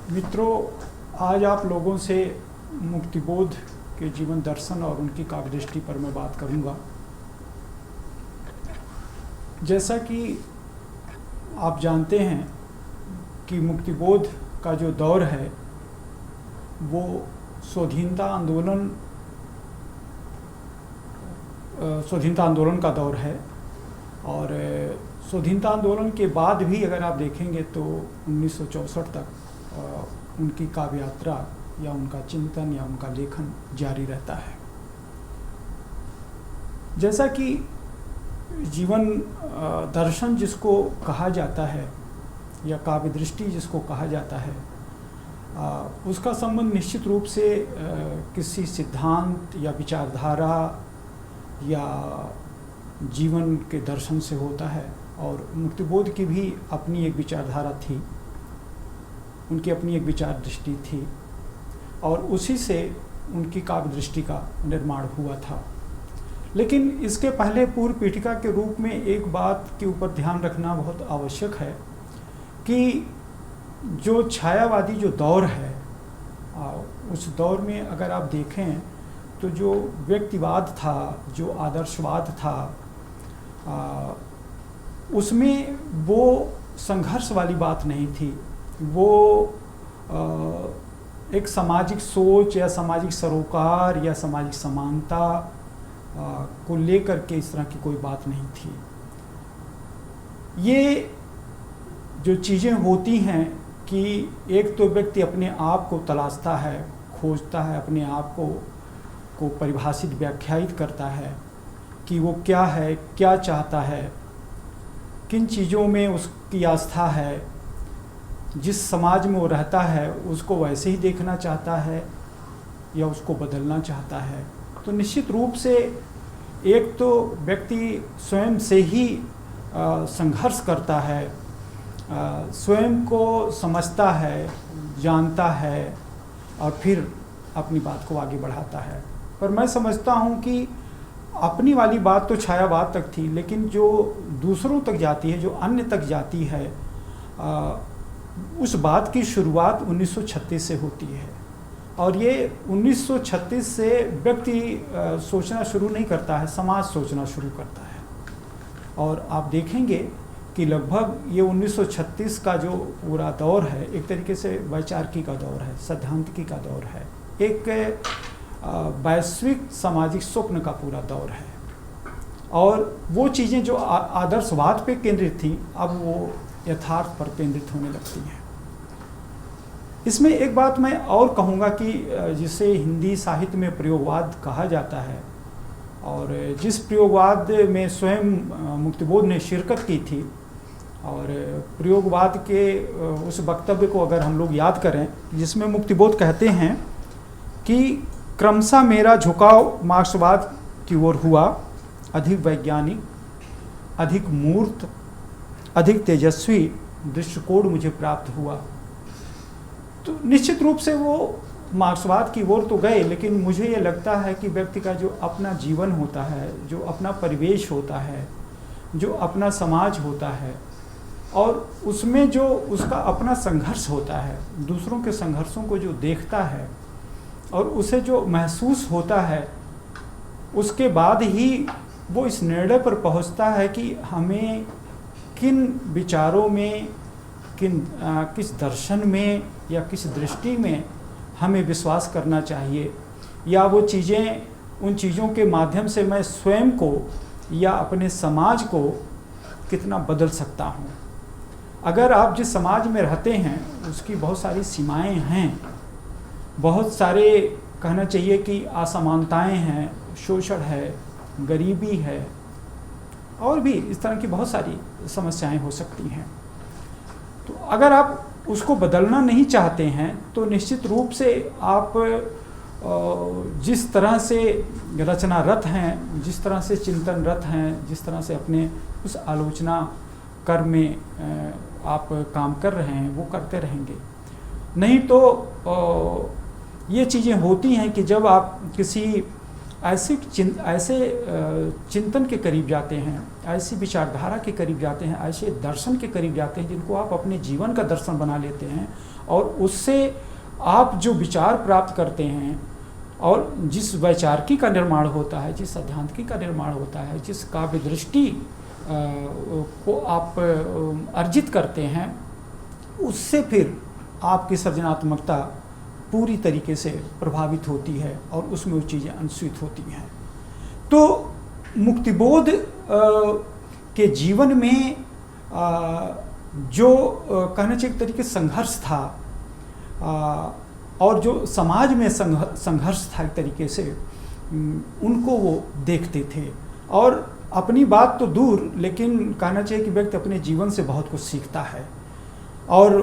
मित्रों, आज आप लोगों से मुक्तिबोध के जीवन दर्शन और उनकी काव्य दृष्टि पर मैं बात करूंगा। जैसा कि आप जानते हैं कि मुक्तिबोध का जो दौर है वो स्वाधीनता आंदोलन का दौर है। और स्वाधीनता आंदोलन के बाद भी अगर आप देखेंगे तो 1964 तक उनकी काव्य यात्रा या उनका चिंतन या उनका लेखन जारी रहता है। जैसा कि जीवन दर्शन जिसको कहा जाता है या काव्य दृष्टि जिसको कहा जाता है, उसका संबंध निश्चित रूप से किसी सिद्धांत या विचारधारा या जीवन के दर्शन से होता है। और मुक्तिबोध की भी अपनी एक विचारधारा थी, उनकी अपनी एक विचार दृष्टि थी और उसी से उनकी काव्य दृष्टि का निर्माण हुआ था। लेकिन इसके पहले पूर्व पीठिका के रूप में एक बात के ऊपर ध्यान रखना बहुत आवश्यक है कि जो छायावादी जो दौर है, उस दौर में अगर आप देखें तो जो व्यक्तिवाद था, जो आदर्शवाद था, उसमें वो संघर्ष वाली बात नहीं थी। वो एक सामाजिक सोच या सामाजिक सरोकार या सामाजिक समानता को लेकर के इस तरह की कोई बात नहीं थी। ये जो चीज़ें होती हैं कि एक तो व्यक्ति अपने आप को तलाशता है, खोजता है, अपने आप को परिभाषित व्याख्यायित करता है कि वो क्या है, क्या चाहता है, किन चीज़ों में उसकी आस्था है, जिस समाज में वो रहता है उसको वैसे ही देखना चाहता है या उसको बदलना चाहता है। तो निश्चित रूप से एक तो व्यक्ति स्वयं से ही संघर्ष करता है, स्वयं को समझता है, जानता है और फिर अपनी बात को आगे बढ़ाता है। पर मैं समझता हूँ कि अपनी वाली बात तो छायावाद तक थी, लेकिन जो दूसरों तक जाती है, जो अन्य तक जाती है, उस बात की शुरुआत 1936 से होती है। और ये 1936 से व्यक्ति सोचना शुरू नहीं करता है, समाज सोचना शुरू करता है। और आप देखेंगे कि लगभग ये 1936 का जो पूरा दौर है एक तरीके से वैचारिकी का दौर है, सैद्धांतिकी का दौर है, एक वैश्विक सामाजिक स्वप्न का पूरा दौर है। और वो चीज़ें जो आदर्शवाद पे केंद्रित थी अब वो यथार्थ पर केंद्रित होने लगती हैं। इसमें एक बात मैं और कहूँगा कि जिसे हिंदी साहित्य में प्रयोगवाद कहा जाता है और जिस प्रयोगवाद में स्वयं मुक्तिबोध ने शिरकत की थी, और प्रयोगवाद के उस वक्तव्य को अगर हम लोग याद करें जिसमें मुक्तिबोध कहते हैं कि क्रमशः मेरा झुकाव मार्क्सवाद की ओर हुआ, अधिक वैज्ञानिक, अधिक मूर्त, अधिक तेजस्वी दृष्टिकोण मुझे प्राप्त हुआ। तो निश्चित रूप से वो मार्क्सवाद की ओर तो गए, लेकिन मुझे ये लगता है कि व्यक्ति का जो अपना जीवन होता है, जो अपना परिवेश होता है, जो अपना समाज होता है और उसमें जो उसका अपना संघर्ष होता है, दूसरों के संघर्षों को जो देखता है और उसे जो महसूस होता है, उसके बाद ही वो इस निर्णय पर पहुंचता है कि हमें किन विचारों में, किस दर्शन में या किस दृष्टि में हमें विश्वास करना चाहिए, या वो चीज़ें, उन चीज़ों के माध्यम से मैं स्वयं को या अपने समाज को कितना बदल सकता हूँ। अगर आप जिस समाज में रहते हैं उसकी बहुत सारी सीमाएं हैं, बहुत सारे कहना चाहिए कि असमानताएं हैं, शोषण है, गरीबी है और भी इस तरह की बहुत सारी समस्याएं हो सकती हैं। तो अगर आप उसको बदलना नहीं चाहते हैं तो निश्चित रूप से आप जिस तरह से रचनारत हैं, जिस तरह से चिंतनरत हैं, जिस तरह से अपने उस आलोचना कर्म में आप काम कर रहे हैं वो करते रहेंगे। नहीं तो ये चीज़ें होती हैं कि जब आप किसी ऐसे चिंतन के करीब जाते हैं, ऐसी विचारधारा के करीब जाते हैं, ऐसे दर्शन के करीब जाते हैं जिनको आप अपने जीवन का दर्शन बना लेते हैं और उससे आप जो विचार प्राप्त करते हैं और जिस वैचारिकी का निर्माण होता है, जिस सैद्धांतिकी का निर्माण होता है, जिस काव्य दृष्टि को आप अर्जित करते हैं, उससे फिर आपकी सृजनात्मकता पूरी तरीके से प्रभावित होती है और उसमें वो चीज़ें अनुसूचित होती हैं। तो मुक्तिबोध के जीवन में जो कहना चाहिए एक तरीके संघर्ष था और जो समाज में संघर्ष था एक तरीके से, उनको वो देखते थे। और अपनी बात तो दूर, लेकिन कहना चाहिए कि व्यक्ति अपने जीवन से बहुत कुछ सीखता है और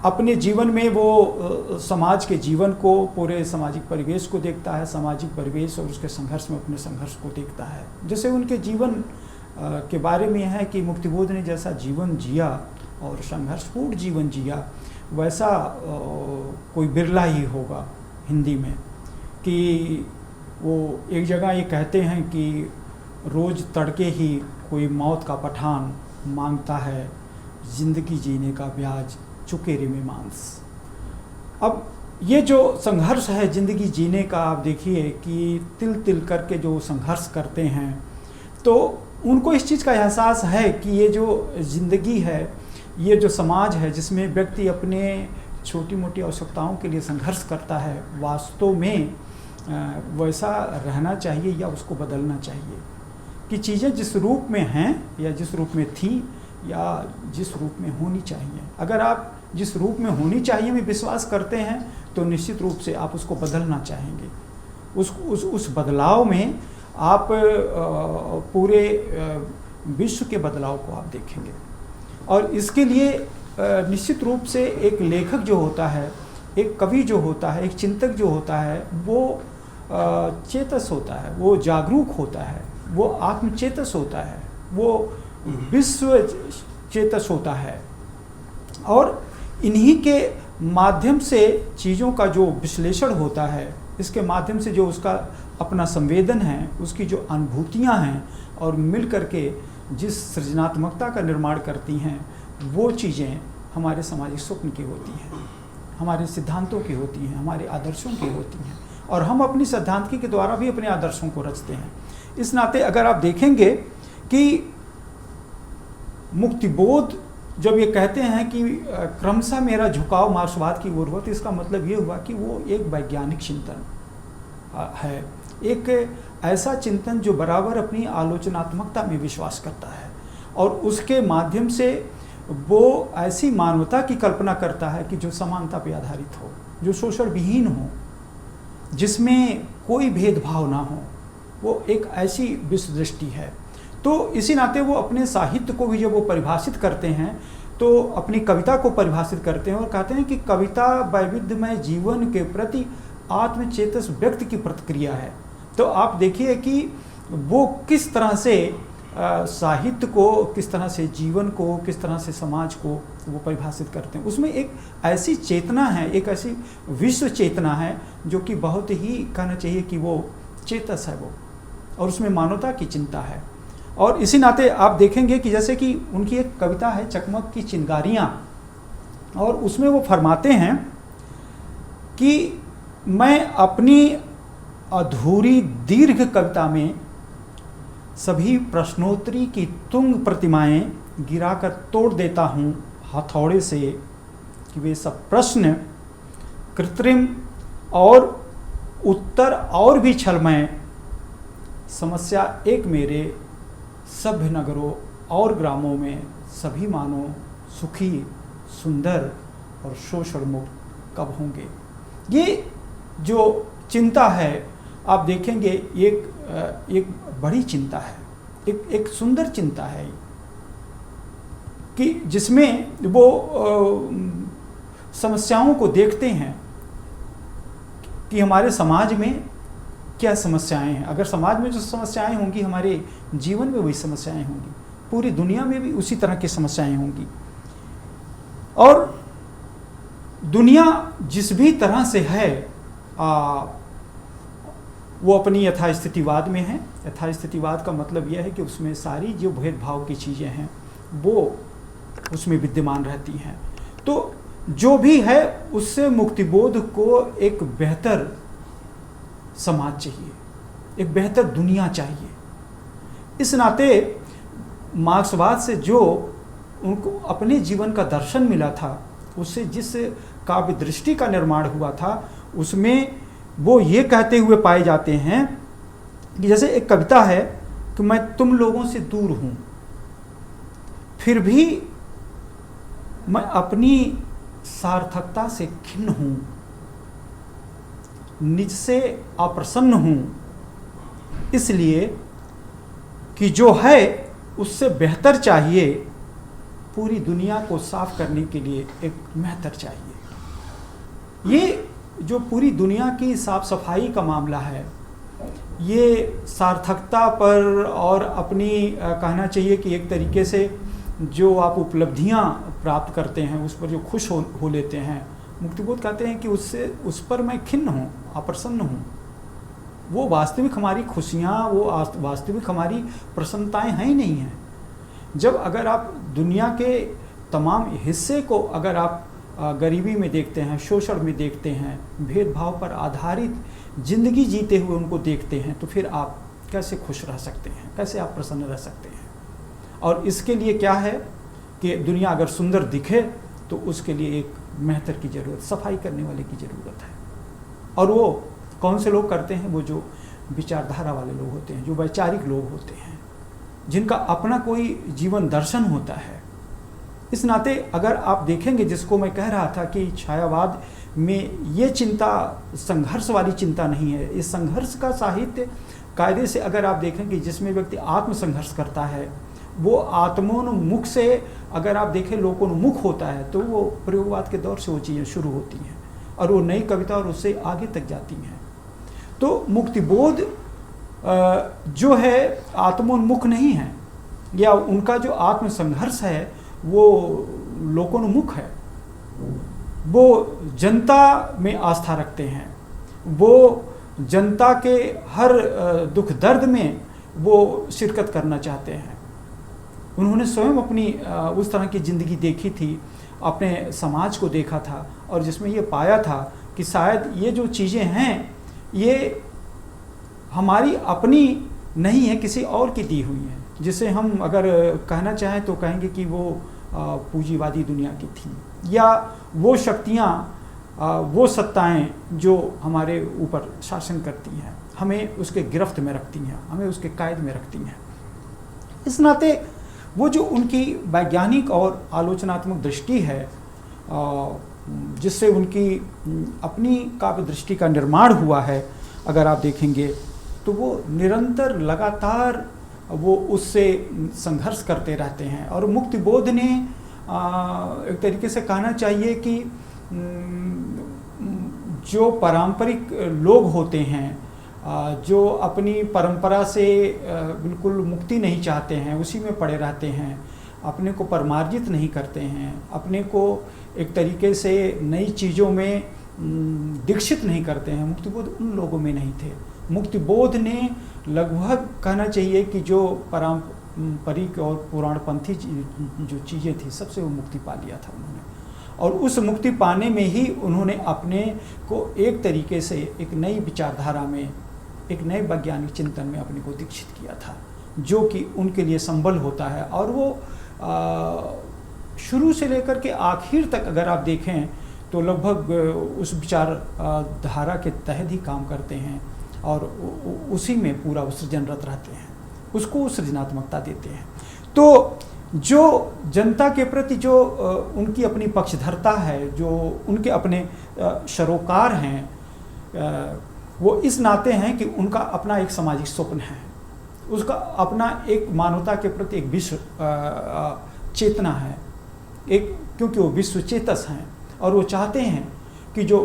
अपने जीवन में वो समाज के जीवन को, पूरे सामाजिक परिवेश को देखता है, सामाजिक परिवेश और उसके संघर्ष में अपने संघर्ष को देखता है। जैसे उनके जीवन के बारे में है कि मुक्तिबोध ने जैसा जीवन जिया और संघर्षपूर्ण जीवन जिया, वैसा कोई बिरला ही होगा हिंदी में। कि वो एक जगह ये कहते हैं कि रोज़ तड़के ही कोई मौत का पठान मांगता है, जिंदगी जीने का ब्याज चुकेरे में मांस। अब ये जो संघर्ष है ज़िंदगी जीने का, आप देखिए कि तिल तिल करके जो संघर्ष करते हैं, तो उनको इस चीज़ का एहसास है कि ये जो ज़िंदगी है, ये जो समाज है जिसमें व्यक्ति अपने छोटी मोटी आवश्यकताओं के लिए संघर्ष करता है, वास्तव में वैसा रहना चाहिए या उसको बदलना चाहिए। कि चीज़ें जिस रूप में हैं या जिस रूप में थी या जिस रूप में होनी चाहिए, अगर आप जिस रूप में होनी चाहिए में विश्वास करते हैं तो निश्चित रूप से आप उसको बदलना चाहेंगे। उस बदलाव में आप पूरे विश्व के बदलाव को आप देखेंगे। और इसके लिए निश्चित रूप से एक लेखक जो होता है, एक कवि जो होता है, एक चिंतक जो होता है, वो चेतस होता है, वो जागरूक होता है, वो आत्मचेतस होता है, वो विश्व चेतस होता है। और इन्हीं के माध्यम से चीज़ों का जो विश्लेषण होता है, इसके माध्यम से जो उसका अपना संवेदन है, उसकी जो अनुभूतियाँ हैं और मिल करके जिस सृजनात्मकता का निर्माण करती हैं, वो चीज़ें हमारे सामाजिक स्वप्न की होती हैं, हमारे सिद्धांतों की होती हैं, हमारे आदर्शों की होती हैं, और हम अपनी सैद्धांतिकी के द्वारा भी अपने आदर्शों को रचते हैं। इस नाते अगर आप देखेंगे कि मुक्तिबोध जब ये कहते हैं कि क्रमशः मेरा झुकाव मार्क्सवाद की ओर हुआ, तो इसका मतलब ये हुआ कि वो एक वैज्ञानिक चिंतन है, एक ऐसा चिंतन जो बराबर अपनी आलोचनात्मकता में विश्वास करता है और उसके माध्यम से वो ऐसी मानवता की कल्पना करता है कि जो समानता पर आधारित हो, जो शोषण विहीन हो, जिसमें कोई भेदभाव ना हो। वो एक ऐसी विश्व दृष्टि है। तो इसी नाते वो अपने साहित्य को भी जब वो परिभाषित करते हैं तो अपनी कविता को परिभाषित करते हैं और कहते हैं कि कविता वैविध्यमय जीवन के प्रति आत्मचेतस व्यक्ति की प्रतिक्रिया है। तो आप देखिए कि वो किस तरह से साहित्य को, किस तरह से जीवन को, किस तरह से समाज को वो परिभाषित करते हैं। उसमें एक ऐसी चेतना है, एक ऐसी विश्व चेतना है जो कि बहुत ही कहना चाहिए कि वो चेतस है वो, और उसमें मानवता की चिंता है। और इसी नाते आप देखेंगे कि जैसे कि उनकी एक कविता है चकमक की चिंगारियाँ, और उसमें वो फरमाते हैं कि मैं अपनी अधूरी दीर्घ कविता में सभी प्रश्नोत्तरी की तुंग प्रतिमाएं गिराकर तोड़ देता हूँ हथौड़े से, कि वे सब प्रश्न कृत्रिम और उत्तर और भी छलमय, समस्या एक मेरे सभ्य नगरों और ग्रामों में सभी मानो सुखी सुंदर और शोषण मुक्त कब होंगे। ये जो चिंता है आप देखेंगे एक बड़ी चिंता है, एक सुंदर चिंता है कि जिसमें वो समस्याओं को देखते हैं कि हमारे समाज में क्या समस्याएं हैं। अगर समाज में जो समस्याएं होंगी, हमारे जीवन में वही समस्याएं होंगी, पूरी दुनिया में भी उसी तरह की समस्याएं होंगी। और दुनिया जिस भी तरह से है वो अपनी यथास्थितिवाद में है। यथास्थितिवाद का मतलब यह है कि उसमें सारी जो भेदभाव की चीज़ें हैं वो उसमें विद्यमान रहती हैं। तो जो भी है उससे मुक्तिबोध को एक बेहतर समाज चाहिए, एक बेहतर दुनिया चाहिए। इस नाते मार्क्सवाद से जो उनको अपने जीवन का दर्शन मिला था, उससे जिस काव्य दृष्टि का निर्माण हुआ था, उसमें वो ये कहते हुए पाए जाते हैं कि जैसे एक कविता है कि मैं तुम लोगों से दूर हूँ, फिर भी मैं अपनी सार्थकता से खिन्न हूँ, निज से अप्रसन्न हूँ, इसलिए कि जो है उससे बेहतर चाहिए, पूरी दुनिया को साफ करने के लिए एक मेहतर चाहिए। ये जो पूरी दुनिया की साफ सफाई का मामला है, ये सार्थकता पर और अपनी कहना चाहिए कि एक तरीके से जो आप उपलब्धियां प्राप्त करते हैं उस पर जो खुश हो लेते हैं, मुक्तिबोध कहते हैं कि उस पर मैं खिन्न हूँ, अप्रसन्न हूँ। वो वास्तविक हमारी खुशियाँ, वो वास्तविक हमारी प्रसन्नताएं हैं ही नहीं हैं। जब अगर आप दुनिया के तमाम हिस्से को अगर आप गरीबी में देखते हैं, शोषण में देखते हैं, भेदभाव पर आधारित जिंदगी जीते हुए उनको देखते हैं, तो फिर आप कैसे खुश रह सकते हैं, कैसे आप प्रसन्न रह सकते हैं? और इसके लिए क्या है कि दुनिया अगर सुंदर दिखे तो उसके लिए एक मेहतर की ज़रूरत, सफाई करने वाले की ज़रूरत है। और वो कौन से लोग करते हैं? वो जो विचारधारा वाले लोग होते हैं, जो वैचारिक लोग होते हैं, जिनका अपना कोई जीवन दर्शन होता है। इस नाते अगर आप देखेंगे, जिसको मैं कह रहा था कि छायावाद में ये चिंता संघर्ष वाली चिंता नहीं है, इस संघर्ष का साहित्य कायदे से अगर आप देखेंगे जिसमें व्यक्ति आत्मसंघर्ष करता है, वो आत्मोन्मुख से अगर आप देखें लोकोन्मुख होता है, तो वो प्रयोगवाद के दौर से वो चीज़ें शुरू होती हैं और वो नई कविता और उससे आगे तक जाती हैं। तो मुक्तिबोध जो है आत्मोन्मुख नहीं है, या उनका जो आत्मसंघर्ष है वो लोकोन्मुख है। वो जनता में आस्था रखते हैं, वो जनता के हर दुख दर्द में वो शिरकत करना चाहते हैं। उन्होंने स्वयं अपनी उस तरह की ज़िंदगी देखी थी, अपने समाज को देखा था, और जिसमें ये पाया था कि शायद ये जो चीज़ें हैं ये हमारी अपनी नहीं है, किसी और की दी हुई हैं, जिसे हम अगर कहना चाहें तो कहेंगे कि वो पूंजीवादी दुनिया की थी, या वो शक्तियाँ, वो सत्ताएं जो हमारे ऊपर शासन करती हैं, हमें उसके गिरफ्त में रखती हैं, हमें उसके कैद में रखती हैं। इस नाते वो जो उनकी वैज्ञानिक और आलोचनात्मक दृष्टि है, जिससे उनकी अपनी काव्य दृष्टि का निर्माण हुआ है, अगर आप देखेंगे तो वो निरंतर लगातार वो उससे संघर्ष करते रहते हैं। और मुक्तिबोध ने एक तरीके से कहना चाहिए कि जो पारंपरिक लोग होते हैं, जो अपनी परंपरा से बिल्कुल मुक्ति नहीं चाहते हैं, उसी में पड़े रहते हैं, अपने को परमार्जित नहीं करते हैं, अपने को एक तरीके से नई चीज़ों में दीक्षित नहीं करते हैं, मुक्तिबोध उन लोगों में नहीं थे। मुक्तिबोध ने लगभग कहना चाहिए कि जो पारंपरिक और पुराणपंथी जो चीज़ें थी, सबसे वो मुक्ति पा लिया था उन्होंने, और उस मुक्ति पाने में ही उन्होंने अपने को एक तरीके से एक नई विचारधारा में, एक नए वैज्ञानिक चिंतन में अपने को दीक्षित किया था, जो कि उनके लिए संबल होता है। और वो शुरू से लेकर के आखिर तक अगर आप देखें तो लगभग उस विचार धारा के तहत ही काम करते हैं, और उसी में पूरा सृजनरत रहते हैं, उसको सृजनात्मकता देते हैं। तो जो जनता के प्रति जो उनकी अपनी पक्षधरता है, जो उनके अपने सरोकार हैं, वो इस नाते हैं कि उनका अपना एक सामाजिक स्वप्न है, उसका अपना एक मानवता के प्रति एक विश्व चेतना है, एक, क्योंकि वो विश्व चेतस हैं, और वो चाहते हैं कि जो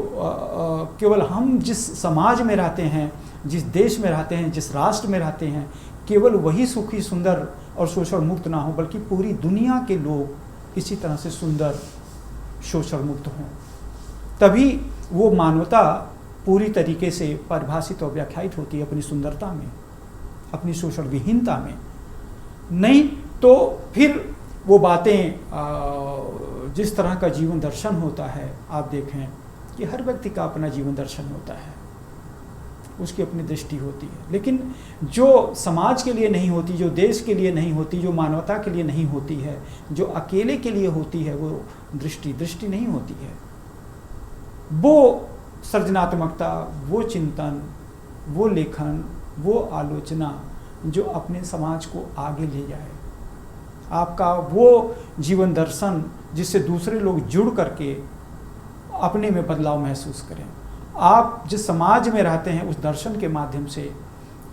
केवल हम जिस समाज में रहते हैं, जिस देश में रहते हैं, जिस राष्ट्र में रहते हैं, केवल वही सुखी सुंदर और शोषण मुक्त ना हो, बल्कि पूरी दुनिया के लोग इसी तरह से सुंदर शोषण मुक्त हों। तभी वो मानवता पूरी तरीके से परिभाषित और व्याख्यायित होती है अपनी सुंदरता में, अपनी शोषण विहीनता में। नहीं तो फिर वो बातें जिस तरह का जीवन दर्शन होता है, आप देखें कि हर व्यक्ति का अपना जीवन दर्शन होता है, उसकी अपनी दृष्टि होती है, लेकिन जो समाज के लिए नहीं होती, जो देश के लिए नहीं होती, जो मानवता के लिए नहीं होती है, जो अकेले के लिए होती है, वो दृष्टि नहीं होती है। वो सृजनात्मकता, वो चिंतन, वो लेखन, वो आलोचना जो अपने समाज को आगे ले जाए, आपका वो जीवन दर्शन जिससे दूसरे लोग जुड़ करके अपने में बदलाव महसूस करें। आप जिस समाज में रहते हैं उस दर्शन के माध्यम से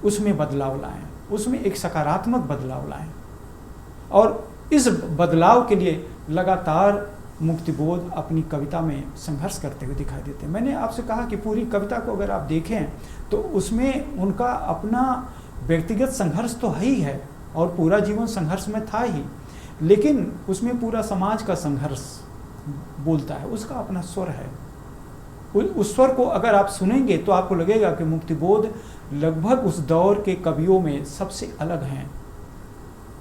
उसमें बदलाव लाएं, उसमें एक सकारात्मक बदलाव लाएं, और इस बदलाव के लिए लगातार मुक्तिबोध अपनी कविता में संघर्ष करते हुए दिखाई देते हैं। मैंने आपसे कहा कि पूरी कविता को अगर आप देखें तो उसमें उनका अपना व्यक्तिगत संघर्ष तो है ही है, और पूरा जीवन संघर्ष में था ही, लेकिन उसमें पूरा समाज का संघर्ष बोलता है, उसका अपना स्वर है। उस स्वर को अगर आप सुनेंगे तो आपको लगेगा कि मुक्तिबोध लगभग उस दौर के कवियों में सबसे अलग हैं,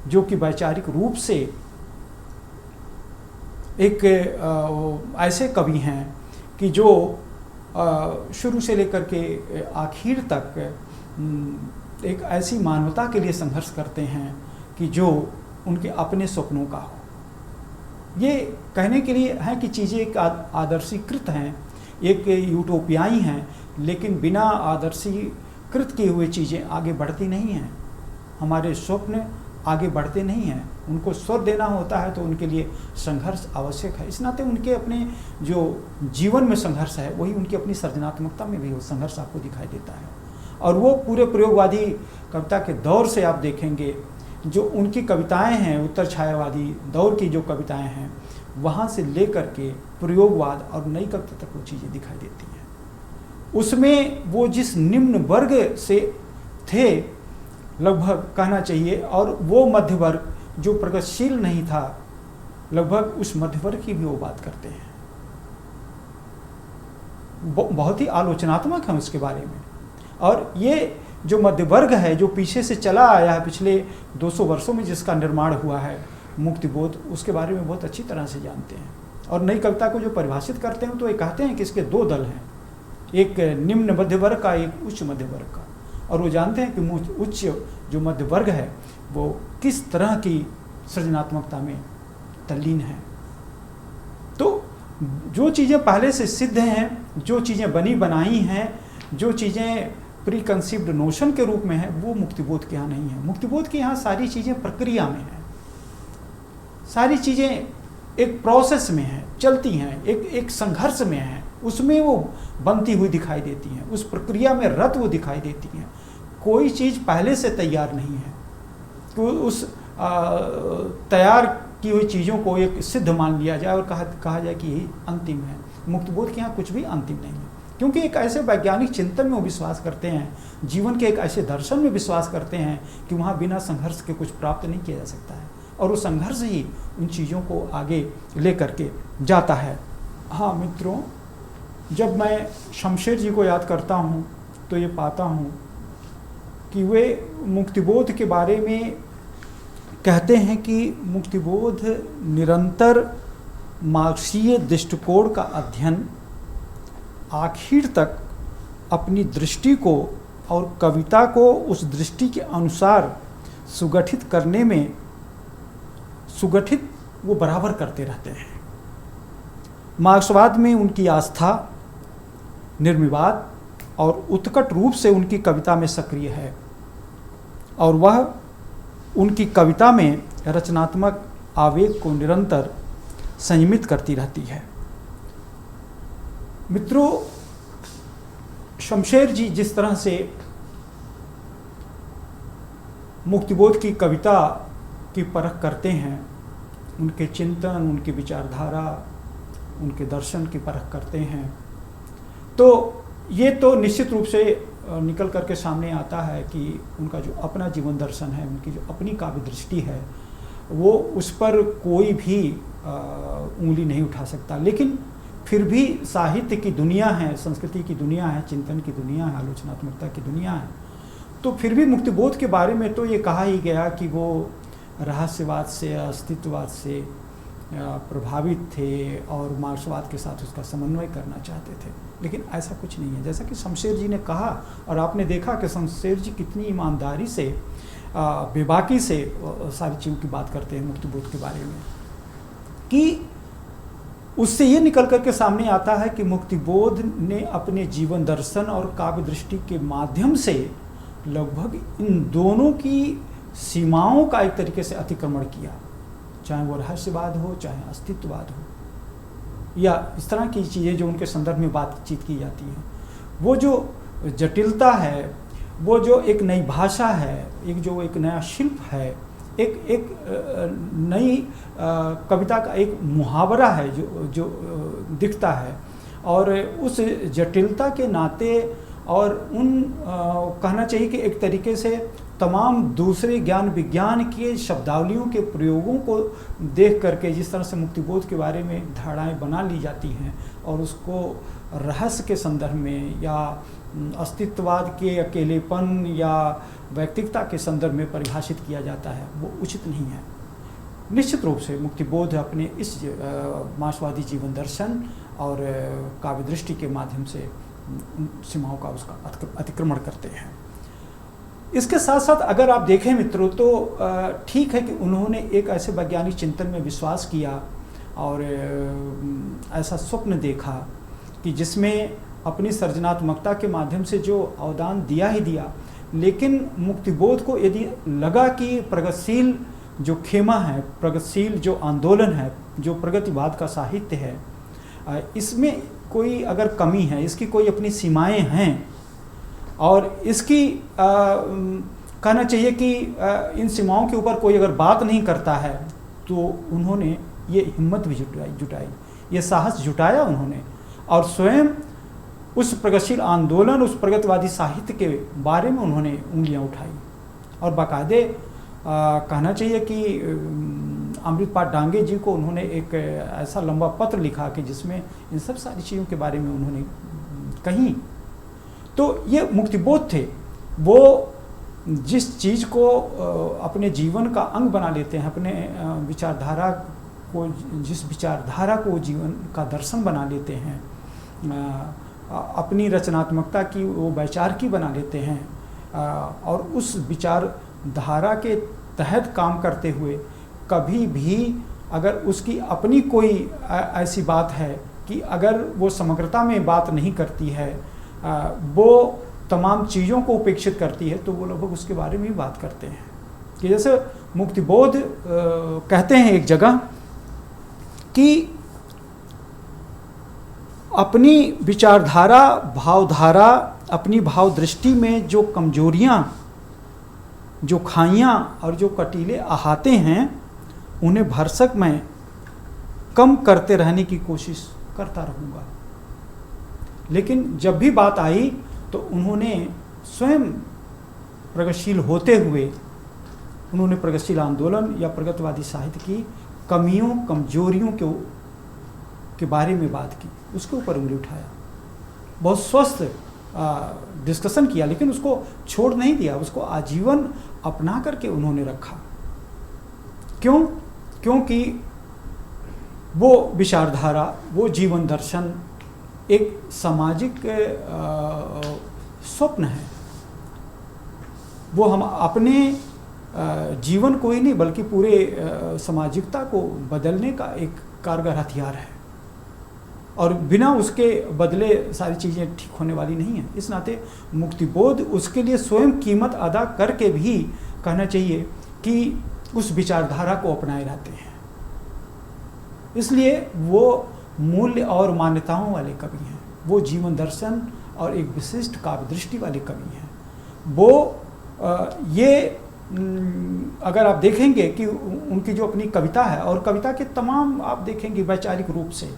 जो कि वैचारिक रूप से एक ऐसे कवि हैं कि जो शुरू से लेकर के आखिर तक एक ऐसी मानवता के लिए संघर्ष करते हैं कि जो उनके अपने सपनों का हो। ये कहने के लिए है कि चीज़ें एक आदर्शीकृत हैं, एक यूटोपियाई हैं, लेकिन बिना आदर्शीकृत किए हुए चीज़ें आगे बढ़ती नहीं हैं। हमारे स्वप्न आगे बढ़ते नहीं हैं, उनको स्वर देना होता है तो उनके लिए संघर्ष आवश्यक है। इस नाते उनके अपने जो जीवन में संघर्ष है वही उनकी अपनी सृजनात्मकता में भी वो संघर्ष आपको दिखाई देता है। और वो पूरे प्रयोगवादी कविता के दौर से आप देखेंगे, जो उनकी कविताएं हैं, उत्तर छायावादी दौर की जो कविताएं हैं, वहाँ से लेकर के प्रयोगवाद और नई कविता तक वो चीज़ें दिखाई देती हैं। उसमें वो जिस निम्न वर्ग से थे लगभग कहना चाहिए, और वो मध्य वर्ग जो प्रगतिशील नहीं था, लगभग उस मध्य वर्ग की भी वो बात करते हैं। बहुत ही आलोचनात्मक है उसके बारे में। और ये जो मध्य वर्ग है, जो पीछे से चला आया है, पिछले 200 वर्षों में जिसका निर्माण हुआ है मुक्तिबोध, उसके बारे में बहुत अच्छी तरह से जानते हैं। और नई कविता को जो परिभाषित करते हैं तो ये कहते हैं कि इसके दो दल हैं, एक निम्न मध्य वर्ग का, एक उच्च मध्य वर्ग का। और वो जानते हैं कि उच्च जो मध्य वर्ग है वो किस तरह की सृजनात्मकता में तल्लीन है। तो जो चीज़ें पहले से सिद्ध हैं, जो चीज़ें बनी बनाई हैं, जो चीज़ें प्री कंसीव्ड नोशन के रूप में है, वो मुक्तिबोध के यहाँ नहीं है। मुक्तिबोध के यहाँ सारी चीज़ें प्रक्रिया में हैं, सारी चीज़ें एक प्रोसेस में हैं, चलती हैं, एक संघर्ष में हैं, उसमें वो बनती हुई दिखाई देती हैं, उस प्रक्रिया में रत वो दिखाई देती हैं। कोई चीज़ पहले से तैयार नहीं है तो उस तैयार की हुई चीज़ों को एक सिद्ध मान लिया जाए और कहा जाए कि यही अंतिम है। मुक्तिबोध के यहाँ कुछ भी अंतिम नहीं है, क्योंकि एक ऐसे वैज्ञानिक चिंतन में वो विश्वास करते हैं, जीवन के एक ऐसे दर्शन में विश्वास करते हैं कि वहाँ बिना संघर्ष के कुछ प्राप्त नहीं किया जा सकता है, और वो संघर्ष ही उन चीज़ों को आगे ले करके जाता है। हाँ मित्रों, जब मैं शमशेर जी को याद करता हूँ तो ये पाता हूँ कि वे मुक्तिबोध के बारे में कहते हैं कि मुक्तिबोध निरंतर मार्क्सीय दृष्टिकोण का अध्ययन, आखिर तक अपनी दृष्टि को और कविता को उस दृष्टि के अनुसार सुगठित करने में सुगठित वो बराबर करते रहते हैं। मार्क्सवाद में उनकी आस्था निर्विवाद और उत्कट रूप से उनकी कविता में सक्रिय है, और वह उनकी कविता में रचनात्मक आवेग को निरंतर संयमित करती रहती है। मित्रों, शमशेर जी जिस तरह से मुक्तिबोध की कविता की परख करते हैं, उनके चिंतन, उनकी विचारधारा, उनके दर्शन की परख करते हैं, तो ये तो निश्चित रूप से निकल करके सामने आता है कि उनका जो अपना जीवन दर्शन है, उनकी जो अपनी काव्य दृष्टि है, वो उस पर कोई भी उंगली नहीं उठा सकता। लेकिन फिर भी साहित्य की दुनिया है, संस्कृति की दुनिया है, चिंतन की दुनिया है, आलोचनात्मकता की दुनिया है, तो फिर भी मुक्तिबोध के बारे में तो ये कहा ही गया कि वो रहस्यवाद से, अस्तित्ववाद से प्रभावित थे और मार्क्सवाद के साथ उसका समन्वय करना चाहते थे, लेकिन ऐसा कुछ नहीं है। जैसा कि शमशेर जी ने कहा और आपने देखा कि शमशेर जी कितनी ईमानदारी से बेबाकी से सारी चीज़ों की बात करते हैं मुक्तिबोध के बारे में, कि उससे ये निकल करके सामने आता है कि मुक्तिबोध ने अपने जीवन दर्शन और काव्य दृष्टि के माध्यम से लगभग इन दोनों की सीमाओं का एक तरीके से अतिक्रमण किया, चाहे वो रहस्यवाद हो, चाहे अस्तित्ववाद हो, या इस तरह की चीज़ें जो उनके संदर्भ में बातचीत की जाती है। वो जो जटिलता है, वो जो एक नई भाषा है, एक नया शिल्प है, एक नई कविता का एक मुहावरा है जो दिखता है, और उस जटिलता के नाते और उन कहना चाहिए कि एक तरीके से तमाम दूसरे ज्ञान विज्ञान के शब्दावलियों के प्रयोगों को देख करके जिस तरह से मुक्तिबोध के बारे में धारणाएं बना ली जाती हैं और उसको रहस्य के संदर्भ में या अस्तित्ववाद के अकेलेपन या व्यक्तिकता के संदर्भ में परिभाषित किया जाता है, वो उचित नहीं है। निश्चित रूप से मुक्तिबोध अपने इस मार्क्सवादी जीवन दर्शन और काव्य दृष्टि के माध्यम से सीमाओं का उसका अतिक्रमण करते हैं। इसके साथ साथ अगर आप देखें मित्रों तो ठीक है कि उन्होंने एक ऐसे वैज्ञानिक चिंतन में विश्वास किया और ऐसा स्वप्न देखा कि जिसमें अपनी सृजनात्मकता के माध्यम से जो अवदान दिया ही दिया, लेकिन मुक्तिबोध को यदि लगा कि प्रगतिशील जो खेमा है, प्रगतिशील जो आंदोलन है, जो प्रगतिवाद का साहित्य है, इसमें कोई अगर कमी है, इसकी कोई अपनी सीमाएं हैं और इसकी कहना चाहिए कि इन सीमाओं के ऊपर कोई अगर बात नहीं करता है, तो उन्होंने ये हिम्मत भी जुटाई, ये साहस जुटाया उन्होंने और स्वयं उस प्रगतिशील आंदोलन, उस प्रगतिवादी साहित्य के बारे में उन्होंने उंगलियां उठाई और बाकायदे कहना चाहिए कि अमृतपाल डांगे जी को उन्होंने एक ऐसा लंबा पत्र लिखा कि जिसमें इन सब सारी चीज़ों के बारे में उन्होंने कही। तो ये मुक्तिबोध थे, वो जिस चीज़ को अपने जीवन का अंग बना लेते हैं, अपने विचारधारा को, जिस विचारधारा को जीवन का दर्शन बना लेते हैं, अपनी रचनात्मकता की वो वैचारिकी बना लेते हैं और उस विचारधारा के तहत काम करते हुए कभी भी अगर उसकी अपनी कोई ऐसी बात है कि अगर वो समग्रता में बात नहीं करती है, वो तमाम चीज़ों को उपेक्षित करती है, तो वो लोग उसके बारे में भी बात करते हैं। कि जैसे मुक्तिबोध कहते हैं एक जगह कि अपनी विचारधारा, भावधारा, अपनी भाव दृष्टि में जो कमजोरियाँ, जो खाइयाँ और जो कटीले अहाते हैं, उन्हें भरसक मैं कम करते रहने की कोशिश करता रहूँगा। लेकिन जब भी बात आई तो उन्होंने स्वयं प्रगतिशील होते हुए उन्होंने प्रगतिशील आंदोलन या प्रगतिवादी साहित्य की कमियों, कमजोरियों के बारे में बात की, उसके ऊपर उंगली उठाया, बहुत स्वस्थ डिस्कशन किया, लेकिन उसको छोड़ नहीं दिया, उसको आजीवन अपना करके उन्होंने रखा। क्यों? क्योंकि वो विचारधारा, वो जीवन दर्शन एक सामाजिक स्वप्न है। वो हम अपने जीवन को ही नहीं बल्कि पूरे सामाजिकता को बदलने का एक कारगर हथियार है और बिना उसके बदले सारी चीज़ें ठीक होने वाली नहीं है। इस नाते मुक्तिबोध उसके लिए स्वयं कीमत अदा करके भी कहना चाहिए कि उस विचारधारा को अपनाए रहते हैं। इसलिए वो मूल्य और मान्यताओं वाले कवि हैं, वो जीवन दर्शन और एक विशिष्ट काव्य दृष्टि वाले कवि हैं। वो ये अगर आप देखेंगे कि उनकी जो अपनी कविता है और कविता के तमाम आप देखेंगे वैचारिक रूप से,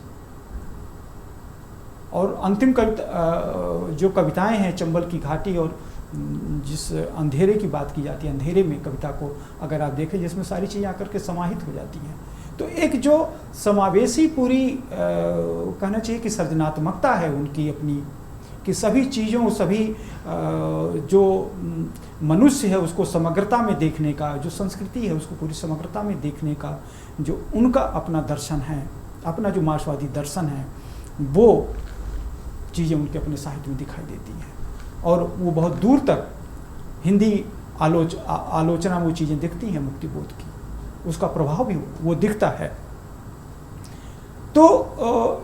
और अंतिम कविता जो कविताएं हैं चंबल की घाटी और जिस अंधेरे की बात की जाती है, अंधेरे में कविता को अगर आप देखें जिसमें सारी चीज़ें आकर के समाहित हो जाती हैं, तो एक जो समावेशी पूरी कहना चाहिए कि सृजनात्मकता है उनकी अपनी, कि सभी चीज़ों, सभी जो मनुष्य है उसको समग्रता में देखने का, जो संस्कृति है उसको पूरी समग्रता में देखने का जो उनका अपना दर्शन है, अपना जो मार्क्सवादी दर्शन है, वो चीज़ें उनके अपने साहित्य में दिखाई देती हैं और वो बहुत दूर तक हिंदी आलोचना में वो चीज़ें दिखती हैं मुक्तिबोध की, उसका प्रभाव भी वो दिखता है। तो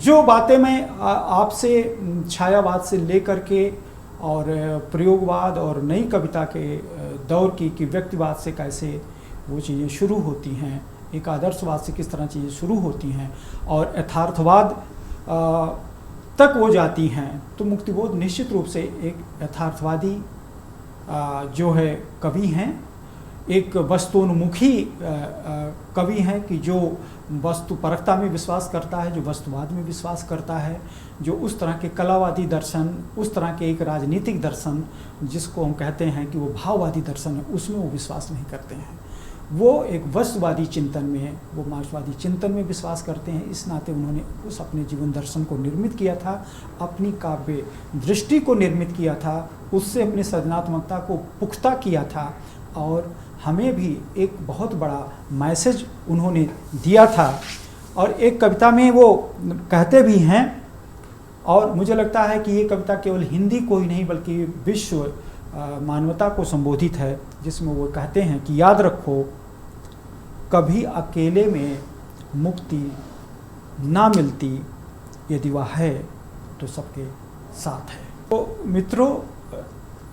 जो बातें मैं आपसे छायावाद से लेकर के और प्रयोगवाद और नई कविता के दौर की कि व्यक्तिवाद से कैसे वो चीज़ें शुरू होती हैं, एक आदर्शवाद से किस तरह चीज़ें शुरू होती हैं और यथार्थवाद तक वो जाती हैं, तो मुक्तिबोध निश्चित रूप से एक यथार्थवादी जो है कवि हैं, एक वस्तुन्मुखी कवि हैं कि जो वस्तु परकता में विश्वास करता है, जो वस्तुवाद में विश्वास करता है, जो उस तरह के कलावादी दर्शन, उस तरह के एक राजनीतिक दर्शन जिसको हम कहते हैं कि वो भाववादी दर्शन है, उसमें वो विश्वास नहीं करते हैं। वो एक वस्तुवादी चिंतन में, वो मार्क्सवादी चिंतन में विश्वास करते हैं। इस नाते उन्होंने उस अपने जीवन दर्शन को निर्मित किया था, अपनी काव्य दृष्टि को निर्मित किया था, उससे अपनी सृजनात्मकता को पुख्ता किया था और हमें भी एक बहुत बड़ा मैसेज उन्होंने दिया था। और एक कविता में वो कहते भी हैं, और मुझे लगता है कि ये कविता केवल हिंदी को ही नहीं बल्कि विश्व मानवता को संबोधित है, जिसमें वो कहते हैं कि याद रखो कभी अकेले में मुक्ति ना मिलती, यदि वह है तो सबके साथ है। तो मित्रों,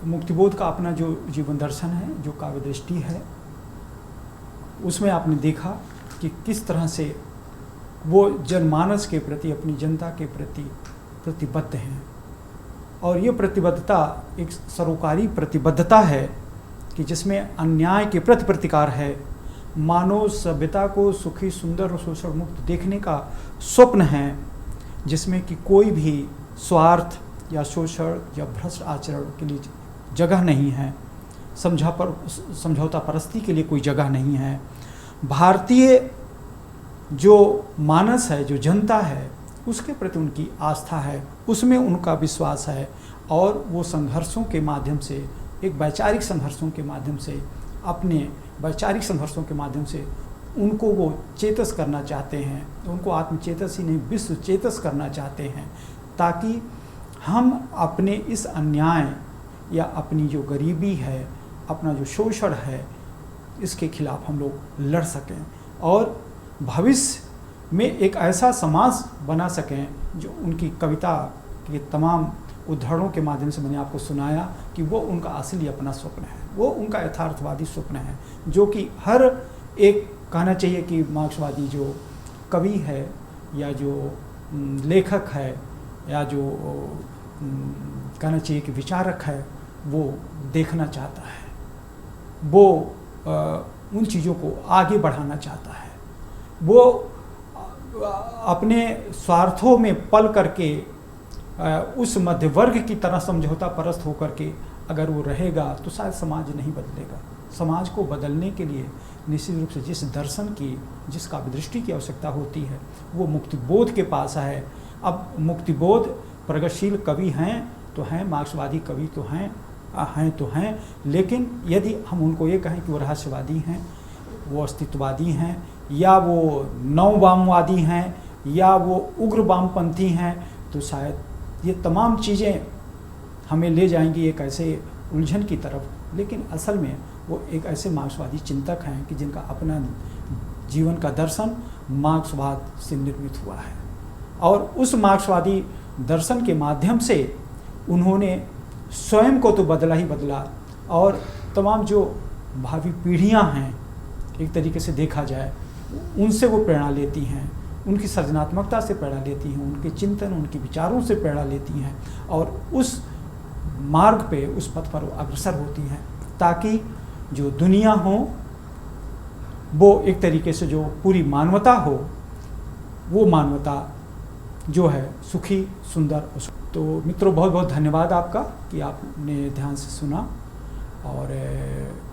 मुक्तिबोध का अपना जो जीवन दर्शन है, जो काव्य दृष्टि है, उसमें आपने देखा कि किस तरह से वो जनमानस के प्रति, अपनी जनता के प्रति प्रतिबद्ध हैं। और ये प्रतिबद्धता एक सरोकारी प्रतिबद्धता है कि जिसमें अन्याय के प्रति प्रतिकार है, मानव सभ्यता को सुखी, सुंदर और शोषण मुक्त देखने का स्वप्न है, जिसमें कि कोई भी स्वार्थ या शोषण या भ्रष्ट आचरण के लिए जगह नहीं है, समझौता परस्ती के लिए कोई जगह नहीं है। भारतीय जो मानस है, जो जनता है, उसके प्रति उनकी आस्था है, उसमें उनका विश्वास है और वो संघर्षों के माध्यम से, एक वैचारिक संघर्षों के माध्यम से, अपने वैचारिक संघर्षों के माध्यम से उनको वो चेतस करना चाहते हैं, उनको आत्मचेतस ही नहीं विश्व चेतस करना चाहते हैं, ताकि हम अपने इस अन्याय या अपनी जो गरीबी है, अपना जो शोषण है, इसके खिलाफ हम लोग लड़ सकें और भविष्य में एक ऐसा समाज बना सकें जो उनकी कविता के तमाम उदाहरणों के माध्यम से मैंने आपको सुनाया कि वो उनका असली अपना स्वप्न है, वो उनका यथार्थवादी स्वप्न है, जो कि हर एक कहना चाहिए कि मार्क्सवादी जो कवि है या जो लेखक है या जो कहना चाहिए कि विचारक है, वो देखना चाहता है, वो उन चीज़ों को आगे बढ़ाना चाहता है। वो अपने स्वार्थों में पल करके उस मध्य वर्ग की तरह समझौता परस्त होकर के अगर वो रहेगा तो शायद समाज नहीं बदलेगा। समाज को बदलने के लिए निश्चित रूप से जिस दर्शन की, जिस काव्य दृष्टि की आवश्यकता होती है, वो मुक्तिबोध के पास है। अब मुक्तिबोध प्रगतिशील कवि हैं तो हैं, मार्क्सवादी कवि तो हैं, लेकिन यदि हम उनको ये कहें कि वो रहस्यवादी हैं, वो अस्तित्ववादी हैं, या वो नववामवादी हैं, या वो उग्र वामपंथी हैं, तो शायद ये तमाम चीज़ें हमें ले जाएंगी एक ऐसे उलझन की तरफ। लेकिन असल में वो एक ऐसे मार्क्सवादी चिंतक हैं कि जिनका अपना जीवन का दर्शन मार्क्सवाद से निर्मित हुआ है, और उस मार्क्सवादी दर्शन के माध्यम से उन्होंने स्वयं को तो बदला ही बदला, और तमाम जो भावी पीढ़ियां हैं, एक तरीके से देखा जाए, उनसे वो प्रेरणा लेती हैं, उनकी सृजनात्मकता से प्रेरणा लेती हैं, उनके चिंतन, उनके विचारों से प्रेरणा लेती हैं, और उस मार्ग पे, उस पथ पर अग्रसर होती हैं, ताकि जो दुनिया हो वो एक तरीके से जो पूरी मानवता हो, वो मानवता जो है सुखी, सुंदर। तो मित्रों, बहुत बहुत धन्यवाद आपका कि आपने ध्यान से सुना। और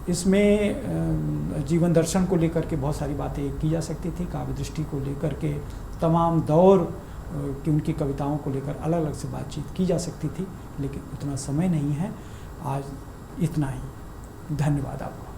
इसमें जीवन दर्शन को लेकर के बहुत सारी बातें की जा सकती थी, काव्य दृष्टि को लेकर के, तमाम दौर कि उनकी कविताओं को लेकर अलग अलग से बातचीत की जा सकती थी, लेकिन उतना समय नहीं है। आज इतना ही। धन्यवाद आपको।